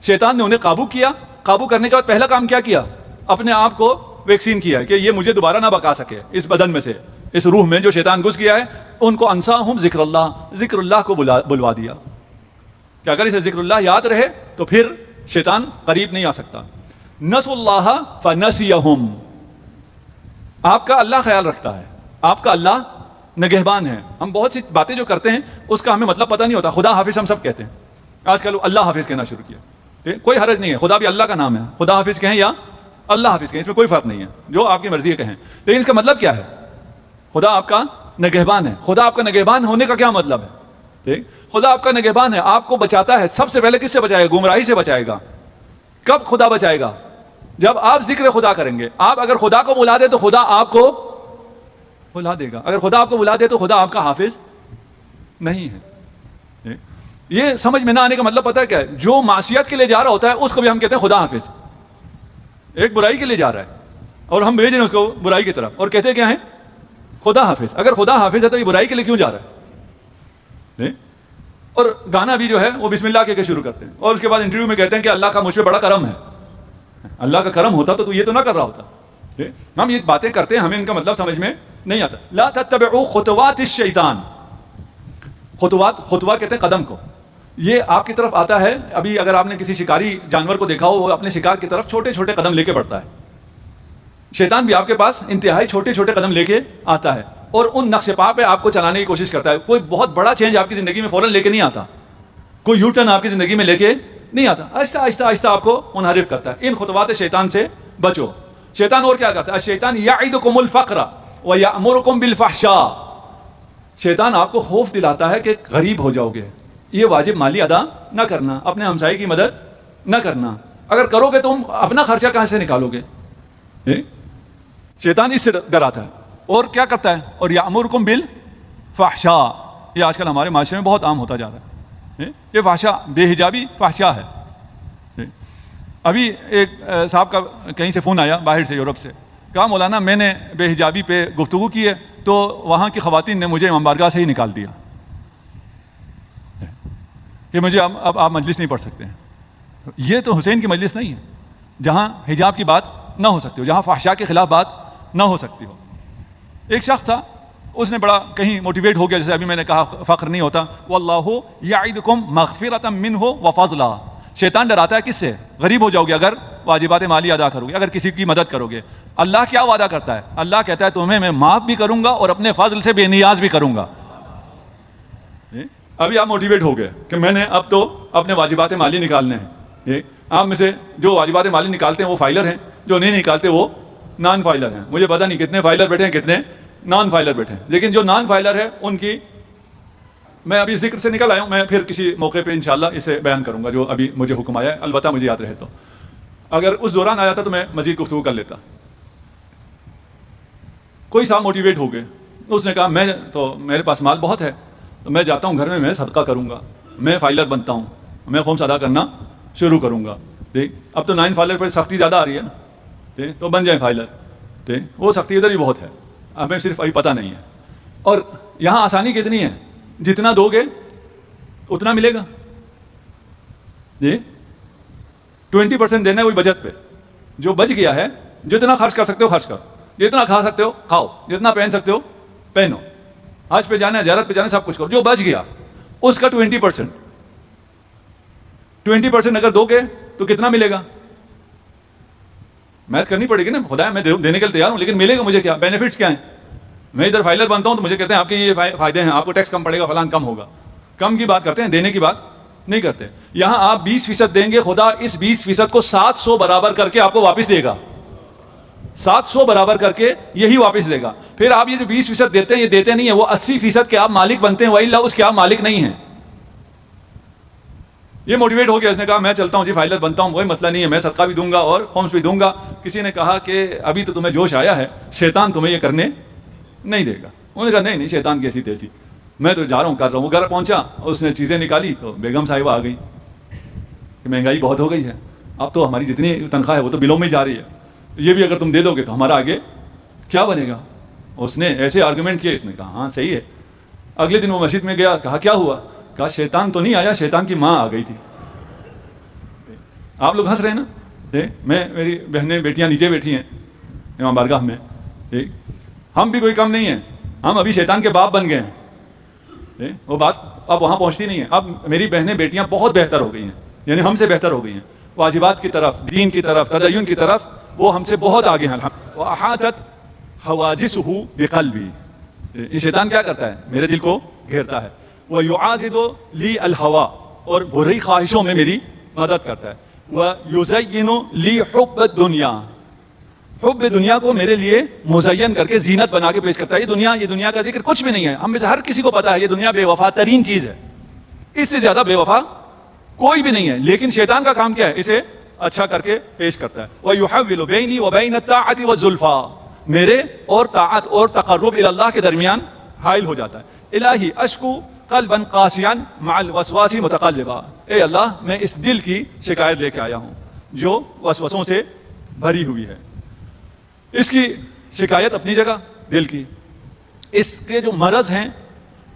Speaker 1: شیطان نے انہیں قابو کیا. قابو کرنے کے بعد پہلا کام کیا کیا؟ اپنے آپ کو ویکسین کیا ہے کہ یہ مجھے دوبارہ نہ بکا سکے. اس بدن میں سے, اس روح میں جو شیطان گھس گیا ہے, ان کو انساہم ذکر اللہ, ذکر اللہ کو بلوا دیا کہ اگر اسے ذکر اللہ یاد رہے تو پھر شیطان قریب نہیں آ سکتا. نسوا اللہ فنسیہم. آپ کا اللہ خیال رکھتا ہے, آپ کا اللہ نگہبان ہے. ہم بہت سی باتیں جو کرتے ہیں اس کا ہمیں مطلب پتہ نہیں ہوتا. خدا حافظ ہم سب کہتے ہیں, آج کل اللہ حافظ کہنا شروع کیا. کوئی حرج نہیں ہے, خدا بھی اللہ کا نام ہے, خدا حافظ کہیں یا اللہ حافظ کہیں, اس میں کوئی فرق نہیں ہے, جو آپ کی مرضی ہے کہیں. لیکن اس کا مطلب کیا ہے؟ خدا آپ کا نگہبان ہے. خدا آپ کا نگہبان ہونے کا کیا مطلب ہے؟ خدا آپ کا نگہبان ہے, آپ کو بچاتا ہے. سب سے پہلے کس سے بچائے گا؟ گمراہی سے بچائے گا. کب خدا بچائے گا؟ جب آپ ذکر خدا کریں گے. آپ اگر خدا کو بلا دے تو خدا آپ کو بلا دے گا. اگر خدا آپ کو بلا دے تو خدا آپ کا حافظ نہیں ہے. یہ سمجھ میں نہ آنے کا مطلب پتہ ہے کیا ہے؟ جو معصیت کے لیے جا رہا ہوتا ہے اس کو بھی ہم کہتے ہیں خدا حافظ. ایک برائی کے لیے جا رہا ہے اور ہم بھیج رہے ہیں اس کو برائی کی طرف, اور کہتے کیا ہیں؟ خدا حافظ. اگر خدا حافظ ہے تو یہ برائی کے لیے کیوں جا رہا ہے؟ اور گانا بھی جو ہے وہ بسم اللہ کہہ کے شروع کرتے ہیں, اور اس کے بعد انٹرویو میں کہتے ہیں کہ اللہ کا مجھ پہ بڑا کرم ہے. اللہ کا کرم ہوتا تو یہ تو نہ کر رہا ہوتا. ہم یہ باتیں کرتے ہیں, ہمیں ان کا مطلب سمجھ میں نہیں آتا. لا تتبعوا خطوات الشیطان. خطوات کہتے ہیں قدم کو. یہ آپ کی طرف آتا ہے. ابھی اگر آپ نے کسی شکاری جانور کو دیکھا ہو, وہ اپنے شکار کی طرف چھوٹے چھوٹے قدم لے کے بڑھتا ہے. شیطان بھی آپ کے پاس انتہائی چھوٹے چھوٹے قدم لے کے آتا ہے, اور ان نقش پا پہ آپ کو چلانے کی کوشش کرتا ہے. کوئی بہت بڑا چینج آپ کی زندگی میں فوراً لے کے نہیں آتا, کوئی یو ٹرن آپ کی زندگی میں لے کے نہیں آتا. آہستہ آہستہ آہستہ آپ کو منحرف کرتا ہے. ان خطوات شیطان سے بچو. شیطان اور کیا کرتا ہے؟ الشیطان یعدکم الفقر ویأمرکم بالفحشاء. شیطان آپ کو خوف دلاتا ہے کہ غریب ہو جاؤ گے, یہ واجب مالی ادا نہ کرنا, اپنے ہمسائے کی مدد نہ کرنا. اگر کرو گے تو تم اپنا خرچہ کہاں سے نکالو گے؟ شیطان اس سے ڈراتا ہے. اور کیا کرتا ہے؟ اور یأمرکم بالفحشاء. یہ آج کل ہمارے معاشرے میں بہت عام ہوتا جا رہا ہے. یہ فحشا, بے حجابی فحشا ہے. ابھی ایک صاحب کا کہیں سے فون آیا باہر سے, یورپ سے, کہا مولانا میں نے بے حجابی پہ گفتگو کی ہے تو وہاں کی خواتین نے مجھے امام بارگاہ سے ہی نکال دیا کہ مجھے اب آپ مجلس نہیں پڑھ سکتے ہیں. یہ تو حسین کی مجلس نہیں ہے جہاں حجاب کی بات نہ ہو سکتی ہو, جہاں فحشا کے خلاف بات نہ ہو سکتی ہو. ایک شخص تھا, اس نے بڑا کہیں موٹیویٹ ہو گیا, جیسے ابھی میں نے کہا فخر نہیں ہوتا. واللہ یعدکم مغفرۃ منہ وفضلا. شیطان ڈراتا ہے کس سے؟ غریب ہو جاؤ گے اگر واجبات مالی ادا کرو گے, اگر کسی کی مدد کرو گے. اللہ کیا وعدہ کرتا ہے؟ اللہ کہتا ہے تمہیں میں معاف بھی کروں گا اور اپنے فضل سے بے نیاز بھی کروں گا. ابھی آپ موٹیویٹ ہو گئے کہ میں نے اب تو اپنے واجبات مالی نکالنے ہیں. آپ میں سے جو واجبات مالی نکالتے ہیں وہ فائلر ہیں, جو نہیں نکالتے وہ نان فائلر ہیں. مجھے پتہ نہیں کتنے فائلر بیٹھے ہیں, کتنے نان فائلر بیٹھے ہیں, لیکن جو نان فائلر ہے ان کی میں ابھی ذکر سے نکل آیا ہوں. میں پھر کسی موقع پہ انشاءاللہ اسے بیان کروں گا جو ابھی مجھے حکم آیا ہے, البتہ مجھے یاد رہے تو. اگر اس دوران آیا تھا تو میں مزید گفتگو کر لیتا. کوئی صاحب موٹیویٹ ہو گئے, اس نے کہا میں تو میرے پاس مال بہت ہے تو میں جاتا ہوں گھر میں صدقہ کروں گا, میں فائلر بنتا ہوں, میں خمس ادا کرنا شروع کروں گا. ٹھیک, اب تو 9 فائلر پر سختی زیادہ آ رہی ہے نا, ٹھیک, تو بن جائیں فائلر. ٹھیک, وہ سختی ادھر بھی بہت ہے, ہمیں صرف ابھی پتہ نہیں ہے. اور یہاں آسانی کتنی ہے, جتنا دو گے اتنا ملے گا. جی 20% دینا ہے وہی بچت پہ, جو بچ گیا ہے جتنا خرچ کر سکتے ہو خرچ کرو, جتنا کھا سکتے ہو کھاؤ, جتنا پہن سکتے ہو پہنو, حج پہ جانا ہے زیارت پہ جانا ہے سب کچھ کرو. جو بچ گیا اس کا 20% اگر دو گے تو کتنا ملے گا؟ میتھ کرنی پڑے گی نا. خدا میں دینے کے لیے تیار ہوں, لیکن ملے گا مجھے کیا؟ بینیفٹس کیا ہیں؟ میں ادھر فائلر بنتا ہوں تو مجھے کہتے ہیں آپ کے یہ فائدے ہیں, آپ کو ٹیکس کم پڑے گا, فلان کم ہوگا. کم کی بات کرتے ہیں, دینے کی بات نہیں کرتے. یہاں آپ 20% دیں گے, خدا اس 20% کو 700 برابر کر کے آپ کو واپس دے گا. 700 برابر کر کے یہی واپس دے گا. پھر آپ یہ جو 20% دیتے ہیں یہ دیتے نہیں ہیں, وہ 80% کے آپ مالک بنتے ہیں, وَإِلَّا اس کے آپ مالک نہیں ہیں. یہ موٹیویٹ ہو گیا, اس نے کہا میں چلتا ہوں جی, فائلر بنتا ہوں, کوئی مسئلہ نہیں ہے, میں صدقہ بھی دوں گا اور خمس بھی دوں گا. کسی نے کہا کہ ابھی تو تمہیں جوش آیا ہے, شیطان تمہیں یہ کرنے نہیں دے گا. انہوں نے کہا نہیں شیطان کی ایسی تیسی, میں تو جا رہا ہوں کر رہا ہوں. وہ گھر پہنچا, اس نے چیزیں نکالی تو بیگم صاحبہ آ گئی کہ مہنگائی بہت ہو گئی ہے, اب تو ہماری جتنی تنخواہ ہے وہ تو بلوں میں ہی جا رہی ہے, یہ بھی اگر تم دے دو گے تو ہمارا آگے کیا بنے گا. اس نے ایسے آرگومنٹ کیے, اس نے کہا ہاں صحیح ہے. اگلے دن وہ مسجد میں گیا, کہا کیا ہوا, کہا شیطان تو نہیں آیا, شیطان کی ماں آ گئی تھی. آپ لوگ ہنس رہے ہیں نا, میں میری بہنیں بیٹیاں نیچے بیٹھی ہیں امام بارگاہ میں, ہم بھی کوئی کم نہیں ہیں, ہم ابھی شیطان کے باپ بن گئے ہیں. وہ بات اب وہاں پہنچتی نہیں ہے. اب میری بہنیں بیٹیاں بہت بہتر ہو گئی ہیں, یعنی ہم سے بہتر ہو گئی ہیں, واجبات کی طرف, دین کی طرف, تدین کی طرف وہ ہم سے بہت آگے ہیں. وَأَحَاطَتْ حَوَاجِسُهُ بِقَلْبِي, یہ شیطان کیا کرتا ہے, میرے دل کو گھیرتا ہے. وَيُعَاذِدُ لِي الْهَوَىٰ, اور بری خواہشوں میں میری مدد کرتا ہے. وَيُزَيِّنُ لِي حُبَّ الدُّنْيَا, حب دنیا کو میرے لیے مزین کر کے زینت بنا کے پیش کرتا ہے. یہ دنیا کا ذکر کچھ بھی نہیں ہے, ہم میں سے ہر کسی کو پتا ہے یہ دنیا بے وفا ترین چیز ہے, اس سے زیادہ بے وفا کوئی بھی نہیں ہے. لیکن شیطان کا کام کیا ہے, اسے اچھا کر کے پیش کرتا ہے. وَيُحَوِّلُ بَيْنِي وَبَيْنَ الطَّاعَةِ وَالزُّلْفَىٰ, میرے اور طاعت اور تقرب الی اللہ کے درمیان حائل ہو جاتا ہے. الہی اشکو قلبا قاسیا مع الوسواس متقلبا, اے اللہ میں اس دل کی شکایت لے کے آیا ہوں جو وسوسوں سے بھری ہوئی ہے. اس کی شکایت اپنی جگہ دل کی, اس کے جو مرض ہیں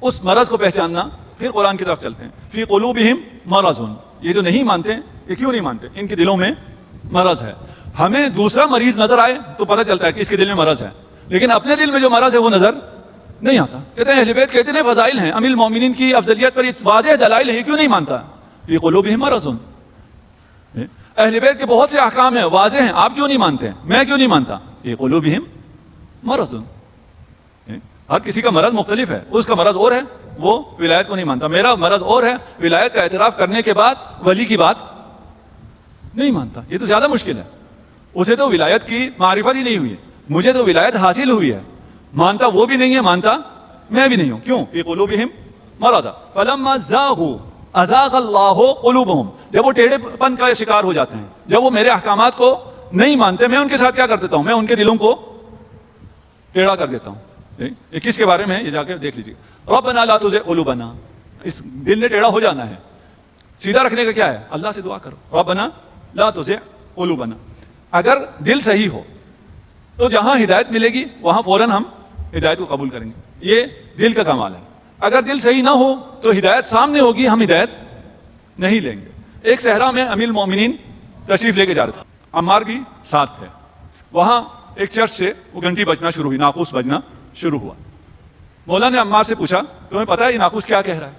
Speaker 1: اس مرض کو پہچاننا. پھر قرآن کی طرف چلتے ہیں. فی قلوبہم مرض, یہ جو نہیں مانتے یہ کیوں نہیں مانتے, ان کے دلوں میں مرض ہے. ہمیں دوسرا مریض نظر آئے تو پتہ چلتا ہے کہ اس کے دل میں مرض ہے, لیکن اپنے دل میں جو مرض ہے وہ نظر نہیں آتا. کہتے ہیں اہل بیت کے اتنے فضائل ہیں, امیر المومنین کی افضلیت پر یہ واضح دلائل ہیں, یہ کیوں نہیں مانتا. فی قلوبہم مرض, اہل بیت کے بہت سے احکام ہیں واضح ہیں, آپ کیوں نہیں مانتے ہیں, میں کیوں نہیں مانتا. فی قلوبہم مرض, ہر کسی کا مرض مختلف ہے, اس کا مرض اور ہے, وہ ولایت کو نہیں مانتا. میرا مرض اور ہے, ولایت کا اعتراف کرنے کے بعد ولی کی بات نہیں مانتا. یہ تو زیادہ مشکل ہے, اسے تو ولایت کی معرفت ہی نہیں ہوئی ہے, مجھے تو ولایت حاصل ہوئی ہے, مانتا وہ بھی نہیں ہے, مانتا میں بھی نہیں ہوں. کیوں؟ فی قلوبہم مرض فلما زاغوا ازاغ اللہ قلوبہم, جب وہ ٹیڑھے پن کا شکار ہو جاتے ہیں, جب وہ میرے احکامات کو نہیں مانتے, میں ان کے ساتھ کیا کر دیتا ہوں, میں ان کے دلوں کو ٹیڑھا کر دیتا ہوں. یہ کس کے بارے میں ہے, یہ جا کے دیکھ لیجیے. ربنا لا تزغ قلوبنا, اس دل نے ٹیڑھا ہو جانا ہے, سیدھا رکھنے کا کیا ہے, اللہ سے دعا کرو. ربنا لا تزغ قلوبنا, اگر دل صحیح ہو تو جہاں ہدایت ملے گی وہاں فوراً ہم ہدایت کو قبول کریں گے, یہ دل کا کمال ہے. اگر دل صحیح نہ ہو تو ہدایت سامنے ہوگی, ہم ہدایت نہیں لیں گے. ایک صحرا میں امیر المومنین تشریف لے کے جا رہے تھے, عمار بھی ساتھ تھے. وہاں ایک چرچ سے وہ گھنٹی بجنا شروع ہوئی, ناقوس بجنا شروع ہوا. مولا نے عمار سے پوچھا تمہیں پتا ہے یہ ناقوس کیا کہہ رہا ہے.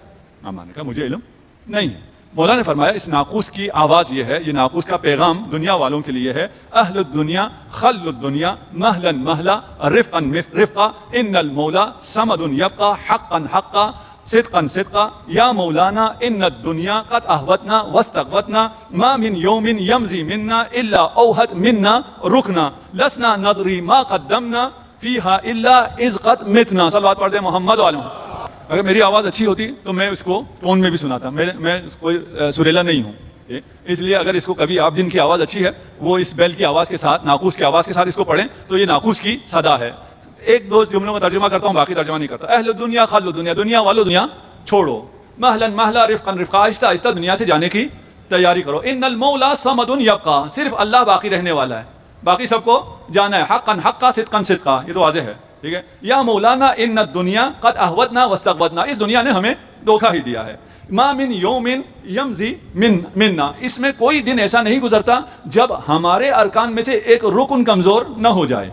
Speaker 1: عمار نے کہا مجھے علم نہیں ہے. مولا نے فرمایا اس ناقوس کی آواز یہ ہے, یہ ناقوس کا پیغام دنیا والوں کے لیے ہے. اہل الدنیا خل الدنیا مہلا مہلا رفقا رفقا ان المولا صمد یبقى حقا حقا صدقا صدقا یا مولانا ان الدنیا قد اہوتنا واستغوتنا ما من یوم یمضی منا الا اوہت منا رکنا لسنا ندری ما قدمنا فیہا الا اذ قد متنا. صلوات پڑھ دیں محمد علیہ. اگر میری آواز اچھی ہوتی تو میں اس کو ٹون میں بھی سناتا, میں کوئی سریلا نہیں ہوں, اس لیے اگر اس کو کبھی آپ جن کی آواز اچھی ہے وہ اس بیل کی آواز کے ساتھ, ناقوس کی آواز کے ساتھ اس کو پڑھیں تو یہ ناقوس کی صدا ہے. ایک دو جملوں کا ترجمہ کرتا ہوں, باقی ترجمہ نہیں کرتا. اہل الدنیا خل الدنیا, دنیا والو دنیا چھوڑو, مہلا مہلا رفقا رفقا, آہستہ آہستہ دنیا سے جانے کی تیاری کرو. ان المولا صمد یبقى, صرف اللہ باقی رہنے والا ہے, باقی سب کو جانا ہے. حقا حقا صدقا صدقا, یہ تو واضح ہے, ٹھیک ہے. یا مولانا ان الدنیا قد اہوتنا واستغوتنا, اس دنیا نے ہمیں دھوکہ ہی دیا ہے. ما من یوم یمضی منا, اس میں کوئی دن ایسا نہیں گزرتا جب ہمارے ارکان میں سے ایک رکن کمزور نہ ہو جائے.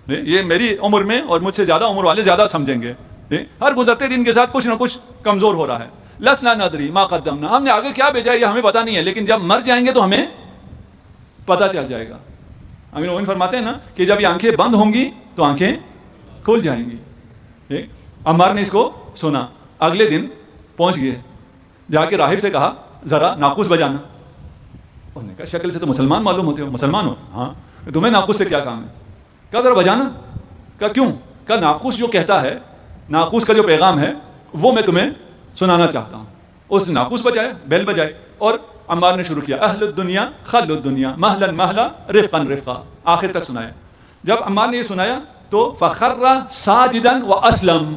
Speaker 1: یہ میری عمر میں اور مجھ سے زیادہ عمر والے زیادہ سمجھیں گے, ہر گزرتے دن کے ساتھ کچھ نہ کچھ کمزور ہو رہا ہے. لسنا ندری ما قدمنا, ہم نے آگے کیا بھیجا یہ ہمیں پتہ نہیں ہے, لیکن جب مر جائیں گے تو ہمیں پتہ چل جائے گا. امیر المومنین فرماتے ہیں نا کہ جب یہ آنکھیں بند ہوں گی تو آنکھیں کھل جائیں گی. عمار نے اس کو سنا, اگلے دن پہنچ گئے, جا کے راہب سے کہا ذرا ناقوس بجانا. انہوں نے کہا شکل سے تو مسلمان معلوم ہوتے ہو, مسلمان ہو, ہاں, تمہیں ناقوس سے کیا کام ہے. کہا ذرا بجانا. کہا کیوں. کہا ناقوس جو کہتا ہے, ناقوس کا جو پیغام ہے وہ میں تمہیں سنانا چاہتا ہوں. اس نے ناقوس بجایا، بیل بجائے، اور عمار نے شروع کیا اہل الدنیا خل الدنیا مہلا مہلا رفقا رفقا، آخر تک سنایا۔ جب عمار نے یہ سنایا تو فخر ساجدا واسلم،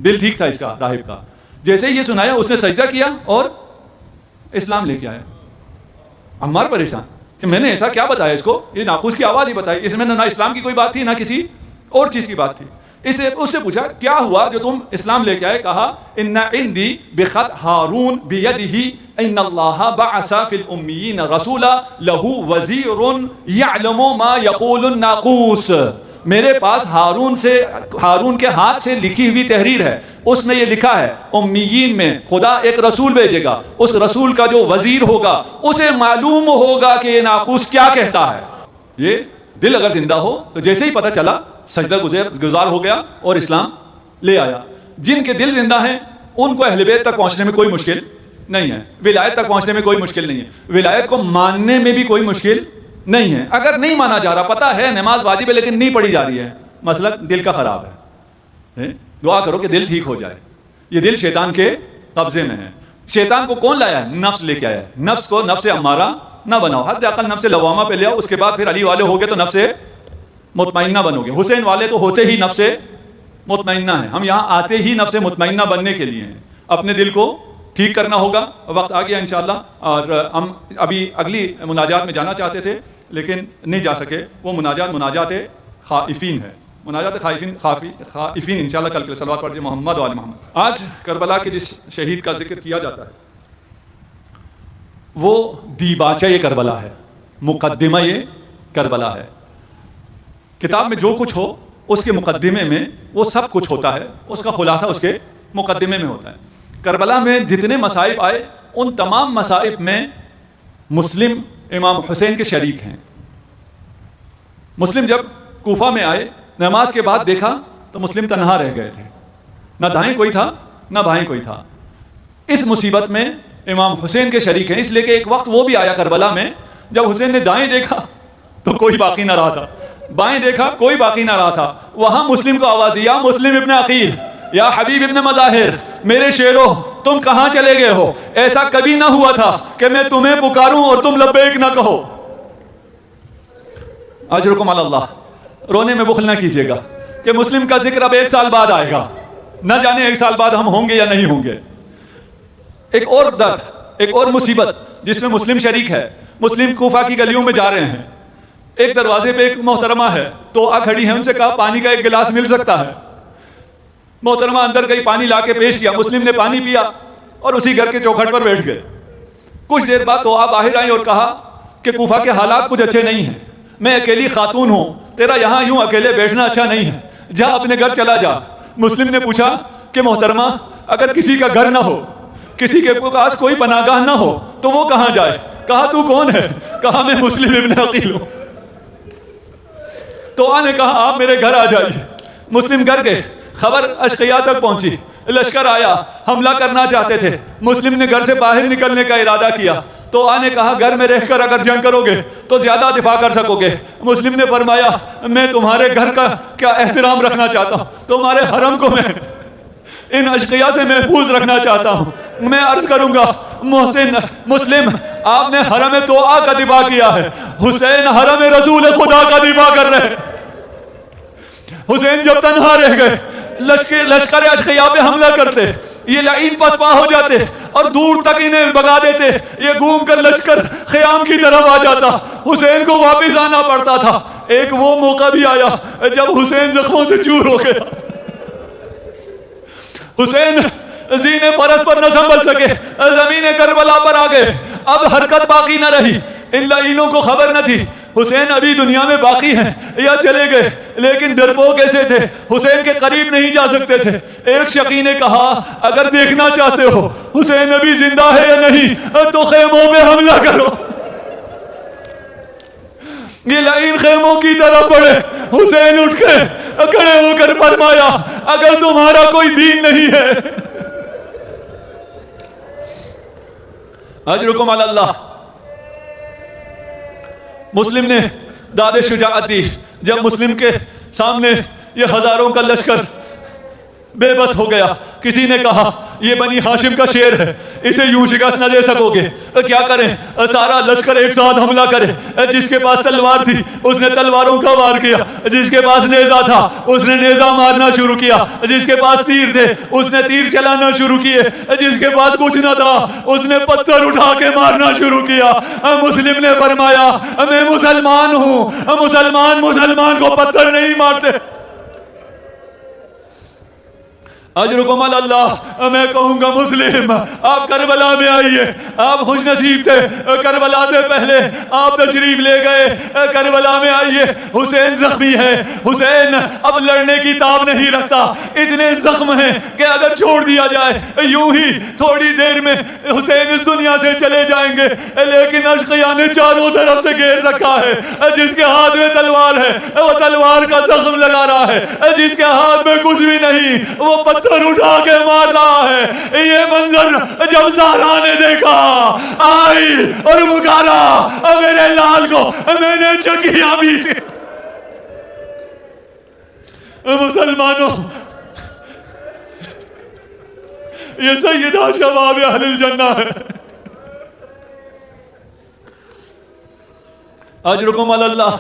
Speaker 1: دل ٹھیک تھا اس کا راہب کا، جیسے ہی یہ سنایا اس نے سجدہ کیا اور اسلام لے کے آیا۔ عمار پریشان کہ میں نے ایسا کیا بتایا اس کو، یہ ناقوس کی آواز ہی بتائی، اس میں نہ اسلام کی کوئی بات تھی نہ کسی اور چیز کی بات تھی۔ اس سے پوچھا کیا ہوا جو تم اسلام لے کے آئے؟ کہا ان عندي بخط ہارون بيده ان الله بعث في الاميين رسولا له وزير يعلم ما يقول الناقوس، میرے پاس ہارون کے ہاتھ سے لکھی ہوئی تحریر ہے، اس میں یہ لکھا ہے امیین میں خدا ایک رسول بھیجے گا، اس رسول کا جو وزیر ہوگا اسے معلوم ہوگا کہ یہ ناقوس کیا کہتا ہے۔ یہ دل اگر زندہ ہو تو جیسے ہی پتہ چلا سجدہ گزار ہو گیا اور اسلام لے آیا۔ جن کے دل زندہ ہیں ان کو اہل بیت تک پہنچنے میں کوئی مشکل نہیں ہے، ولایت تک پہنچنے میں کوئی مشکل نہیں ہے، ولایت کو ماننے میں بھی کوئی مشکل نہیں ہے۔ اگر نہیں مانا جا رہا، پتہ ہے نماز واجب ہے لیکن نہیں پڑھی جا رہی ہے، مسئلہ دل کا خراب ہے، دعا کرو کہ دل ٹھیک ہو جائے۔ یہ دل شیطان کے قبضے میں ہے۔ شیطان کو کون لایا ہے؟ نفس لے کے آیا ہے۔ نفس کو نفس امارہ نہ بناؤ، حد اقل نفس لوامہ پہ لے آؤ، اس کے بعد پھر علی والے ہو گئے تو نفس مطمئنہ بنو گے، حسین والے تو ہوتے ہی نفس مطمئنہ ہیں۔ ہم یہاں آتے ہی نفس مطمئنہ بننے کے لیے ہیں، اپنے دل کو ٹھیک کرنا ہوگا۔ وقت آ گیا انشاءاللہ، اور ہم ابھی اگلی مناجات میں جانا چاہتے تھے لیکن نہیں جا سکے۔ وہ مناجات خائفین ہے، مناجات خائفین انشاءاللہ کل کے صلوات پڑھ محمد و آل محمد۔ آج کربلا کے جس شہید کا ذکر کیا جاتا ہے وہ دیباچہ یہ کربلا ہے، مقدمہ یہ کربلا ہے۔ کتاب میں جو کچھ ہو اس کے مقدمے میں وہ سب کچھ ہوتا ہے، اس کا خلاصہ اس کے مقدمے میں ہوتا ہے۔ کربلا میں جتنے مصائب آئے ان تمام مصائب میں مسلم امام حسین کے شریک ہیں۔ مسلم جب کوفہ میں آئے، نماز کے بعد دیکھا تو مسلم تنہا رہ گئے تھے، نہ دائیں کوئی تھا نہ بائیں کوئی تھا۔ اس مصیبت میں امام حسین کے شریک ہیں، اس لیے کہ ایک وقت وہ بھی آیا کربلا میں جب حسین نے دائیں دیکھا تو کوئی باقی نہ رہا تھا، بائیں دیکھا کوئی باقی نہ رہا تھا۔ وہاں مسلم کو آواز دیا، مسلم ابن عقیل، یا حبیب ابن مظاہر، میرے شیرو تم کہاں چلے گئے ہو؟ ایسا کبھی نہ ہوا تھا کہ میں تمہیں پکاروں اور تم لبیک نہ کہو۔ اجرکم علی اللہ، رونے میں بخل نہ کیجیے گا کہ مسلم کا ذکر اب 1 سال بعد آئے گا، نہ جانے 1 سال بعد ہم ہوں گے یا نہیں ہوں گے۔ ایک اور درد، ایک اور مصیبت جس میں مسلم شریک ہے۔ مسلم کوفہ کی گلیوں میں جا رہے ہیں، ایک دروازے پہ ایک محترمہ ہے تو کھڑی ہے، ان سے کہا پانی کا ایک گلاس مل سکتا ہے؟ محترمہ اندر گئی، پانی لا کے پیش کیا، مسلم نے پانی پیا اور اسی گھر کے چوکھٹ پر بیٹھ گئے۔ کچھ دیر بعد تو آپ باہر آئیں اور کہا کہ کوفہ کے حالات کچھ اچھے نہیں ہیں، میں اکیلی خاتون ہوں، تیرا یہاں یوں اکیلے بیٹھنا اچھا نہیں ہے، جا اپنے گھر چلا جا۔ مسلم نے پوچھا کہ محترمہ اگر کسی کا گھر نہ ہو، کسی کے پاس کوئی پناہ گاہ نہ ہو تو وہ کہاں جائے؟ کہا تو کون ہے؟ کہا میں مسلم ابن عقیل ہوں۔ تو نے کہا آپ میرے گھر آ جائیے۔ مسلم گھر گئے، خبر اشقیاء تک پہنچی، لشکر آیا، حملہ کرنا چاہتے تھے۔ مسلم نے گھر سے باہر نکلنے کا ارادہ کیا تو نے کہا گھر میں رہ کر اگر جنگ کرو گے تو زیادہ دفاع کر سکو گے۔ مسلم نے فرمایا میں تمہارے گھر کا کیا احترام رکھنا چاہتا ہوں، تمہارے حرم کو میں ان اشقیاء سے محفوظ رکھنا چاہتا ہوں۔ میں عرض کروں گا مسلم آپ نے حرم توعا کا دفاع کیا ہے، حسین حرم رسول خدا کا دفاع کر رہے ہیں۔ حسین جب تنہا رہ گئے، لشکر اشقیاء پہ حملہ کرتے، یہ لعین پسپا ہو جاتے اور دور تک انہیں بگا دیتے، یہ گھوم کر لشکر خیام کی طرف آ جاتا، حسین کو واپس آنا پڑتا تھا۔ ایک وہ موقع بھی آیا جب حسین زخموں سے چور ہو گیا، حسین زینے فرس پر نہ سنبھل سکے، زمین کربلا پر آ گئے، اب حرکت باقی نہ رہی۔ ان لعینوں کو خبر نہ تھی حسین ابھی دنیا میں باقی ہیں یا چلے گئے، لیکن ڈرپوک کیسے تھے، حسین کے قریب نہیں جا سکتے تھے۔ ایک شقی نے کہا اگر دیکھنا چاہتے ہو حسین ابھی زندہ ہے یا نہیں تو خیموں میں حملہ کرو۔ یہ لعین خیموں کی طرف بڑھے، حسین اٹھ کے کھڑے ہو کر فرمایا اگر تمہارا کوئی دین نہیں ہے، اجرکم علی اللہ۔ مسلم نے داد شجاعت دی جب مسلم کے سامنے یہ ہزاروں کا لشکر بے بس ہو گیا۔ کسی نے کہا یہ بنی ہاشم کا شیر ہے، اسے یوں شکست نہ دے سکو گے۔ کیا کریں؟ سارا لشکر ایک ساتھ حملہ کرے۔ جس کے پاس تلوار تھی اس نے تلواروں کا وار کیا، جس کے پاس نیزہ تھا اس نے نیزہ مارنا شروع کیا، جس کے پاس تیر تھے اس نے تیر چلانا شروع کیے، جس کے پاس کچھ نہ تھا اس نے پتھر اٹھا کے مارنا شروع کیا۔ مسلم نے فرمایا میں مسلمان ہوں، مسلمان کو پتھر نہیں مارتے۔ اجرکم علی اللہ۔ میں کہوں گا مسلم آپ کربلا میں آئیے، آپ خوش نصیب تھے، کربلا سے پہلے آپ تشریف لے گئے، کربلا میں آئیے۔ حسین زخمی ہے، حسین اب لڑنے کی تاب نہیں رکھتا، اتنے زخم ہیں کہ اگر چھوڑ دیا جائے یوں ہی تھوڑی دیر میں حسین اس دنیا سے چلے جائیں گے، لیکن اشقیاء نے چاروں طرف سے گھیر رکھا ہے۔ جس کے ہاتھ میں تلوار ہے وہ تلوار کا زخم لگا رہا ہے، جس کے ہاتھ میں کچھ بھی نہیں وہ پتھر اٹھا کے مار رہا ہے۔ یہ منظر جب زہرا نے دیکھا آئی اور پکارا میرے لال کو، میں نے چکیا بھی سے۔ مسلمانوں یہ سیدہ شباب اہل الجنہ ہے۔ اجرکم علی اللہ۔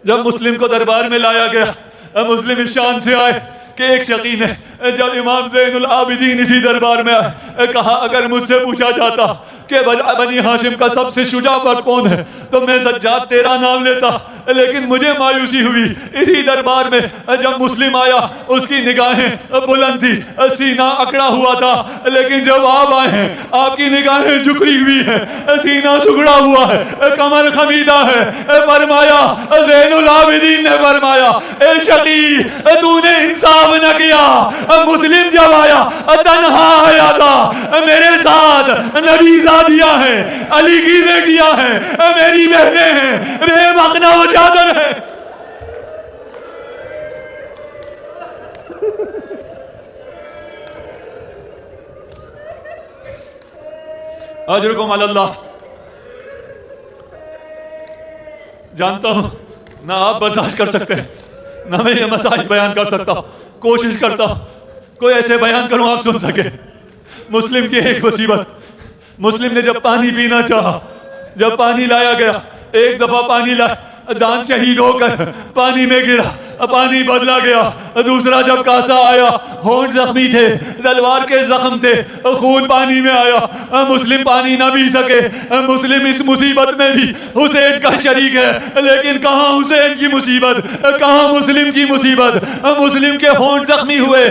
Speaker 1: جب مسلم کو دربار میں لایا گیا، مسلم اس شان سے آئے کہ ایک شقی نے جب امام زین العابدین اسی دربار میں آئے کہا اگر مجھ سے پوچھا جاتا کہ بنی ہاشم کا سب سے شجاع فرد کون ہے تو میں سجاد تیرا نام لیتا، لیکن مجھے مایوسی ہوئی اسی دربار میں جب مسلم آیا اس کی نگاہیں بلند تھی، سینہ اکڑا ہوا تھا، لیکن جب آپ آئے ہیں آپ کی نگاہیں جھکڑی ہوئی ہیں، سینہ سکڑا ہوا ہے، کمر خمیدہ ہے۔ فرمایا زین العابدین نے فرمایا اے شقی تو نے انصاف نہ کیا۔ مسلم جب آیا تنہا آیا تھا، میرے ساتھ نبی زادیاں ہیں، علی کی بیٹیاں ہیں، میری بہنیں ہیں، بے مقنا و چادر ہے۔ اجرکم علی اللہ۔ جانتا ہوں نہ آپ برداشت کر سکتے ہیں نہ میں یہ مسائل بیان کر سکتا ہوں، کوشش کرتا ہوں کوئی ایسے بیان کروں آپ سن سکے۔ مسلم کی ایک مصیبت، مسلم نے جب پانی پینا چاہا، جب پانی لایا گیا، ایک دفعہ پانی لایا، دان شہید ہو کر پانی میں گرا، پانی بدلا گیا۔ دوسرا جب کاسا آیا، ہونٹ زخمی تھے، تلوار کے زخم تھے، خون پانی میں آیا، مسلم پانی نہ پی سکے۔ مسلم اس مصیبت میں بھی حسین کا شریک ہے، لیکن کہاں حسین کی مصیبت، کہاں مسلم کی مصیبت۔ مسلم کے ہونٹ زخمی ہوئے،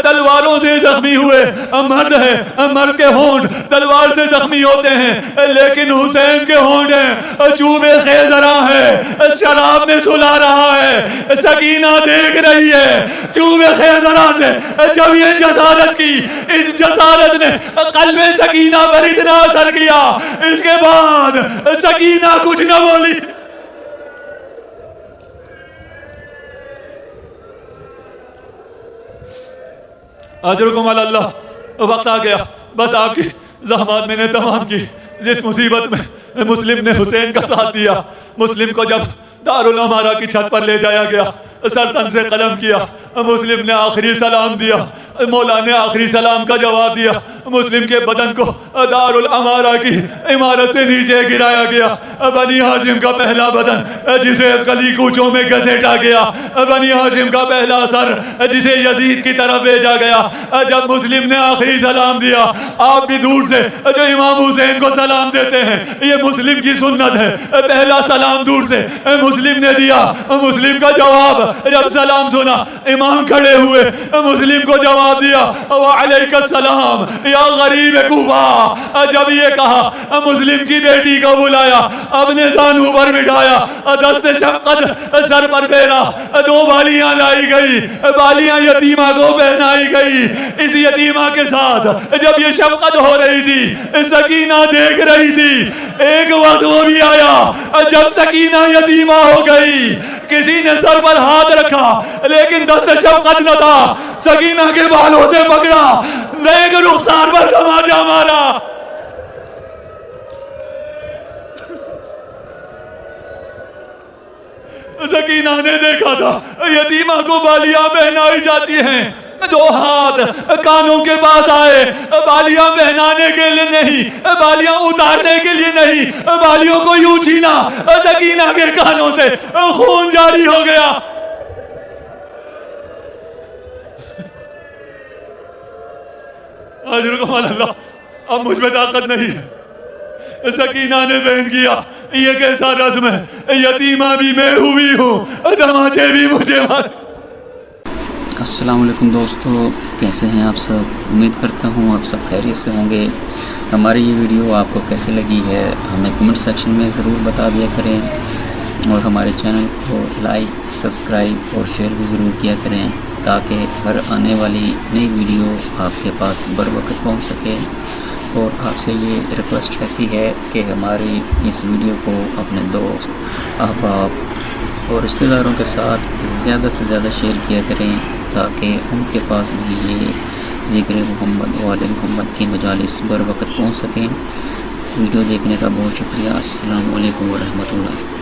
Speaker 1: تلواروں سے زخمی ہوئے، مرد ہے، مرد کے ہونٹ تلوار سے زخمی ہوتے ہیں، لیکن حسین کے ہونٹ ہیں چوبے خیزرا ہے، شراب میں سلا رہا ہے، سکینہ دیکھ رہی ہے چوبے خیزرا سے۔ جب یہ جسارت کی، اس جسارت نے قلب سکینہ پر اتنا اثر کیا، اس کے بعد سکینہ کچھ نہ بولی۔ اجرکم علی اللہ۔ وقت آ گیا، بس آپ کی زحمات میں نے تمام کی۔ جس مصیبت میں مسلم نے حسین کا ساتھ دیا، مسلم کو جب دارالعمارہ کی چھت پر لے جایا گیا، سر تن سے قلم کیا، مسلم نے آخری سلام دیا، مولا نے آخری سلام کا جواب دیا، مسلم کے بدن کو دارالعمارہ کی عمارت سے نیچے گرایا گیا۔ بنی ہاشم کا پہلا بدن جسے گلی کوچوں میں گھسیٹا گیا، بنی ہاشم کا پہلا سر جسے یزید کی طرف بھیجا گیا۔ جب مسلم نے آخری سلام دیا، آپ بھی دور سے جو امام حسین کو سلام دیتے ہیں، یہ مسلم کی سنت ہے، پہلا سلام دور سے مسلم نے دیا۔ مسلم کا جواب جب سلام سنا، امام کھڑے ہوئے، مسلم کو جواب دیا وعلیک السلام یا غریب کوفہ۔ جب یہ کہا، مسلم کی بیٹی کو بلایا، اپنے زانو پر بٹھایا، دست شفقت سر پر پھیرا، دو بالیاں لائی گئی، بالیاں یتیمہ کو پہنائی گئی۔ اس یتیمہ کے ساتھ جب یہ شفقت ہو رہی تھی، سکینہ دیکھ رہی تھی۔ ایک وقت وہ بھی آیا جب سکینہ یتیمہ ہو گئی، کسی نے سر پر ہاتھ رکھا لیکن دست شفقت نہ تھا، سکینہ کے بالوں سے پکڑا، نیک رخسار پر تماچا مارا۔ سکینہ نے دیکھا تھا یتیمہ کو بالیاں پہنائی جاتی ہیں، دو ہاتھ کانوں کے پاس آئے، بالیاں پہنانے کے لیے نہیں، بالیاں اتارنے کے لیے نہیں، بالیوں کو یوں چھینا، سکینہ کے کانوں سے خون جاری ہو گیا۔ اجرکم اللہ، اب مجھ میں طاقت نہیں ہے۔ سکینہ نے بیان کیا یہ کیسا رسم ہے، یتیمہ بھی میں ہوئی ہوں، دماچے بھی مجھے مار۔
Speaker 2: السلام علیکم دوستو، کیسے ہیں آپ سب؟ امید کرتا ہوں آپ سب خیریت سے ہوں گے۔ ہماری یہ ویڈیو آپ کو کیسے لگی ہے ہمیں کمنٹ سیکشن میں ضرور بتا دیا کریں، اور ہمارے چینل کو لائک، سبسکرائب اور شیئر بھی ضرور کیا کریں تاکہ ہر آنے والی نئی ویڈیو آپ کے پاس بر وقت پہنچ سکے۔ اور آپ سے یہ ریکویسٹ رہتی ہے کہ ہماری اس ویڈیو کو اپنے دوست، احباب اور رشتہ داروں کے ساتھ زیادہ سے زیادہ شیئر کیا کریں تاکہ ان کے پاس بھی یہ ذکر محمد و آل محمد کی مجالس بر وقت پہنچ سکیں۔ ویڈیو دیکھنے کا بہت شکریہ۔ السلام علیکم ورحمۃ اللہ۔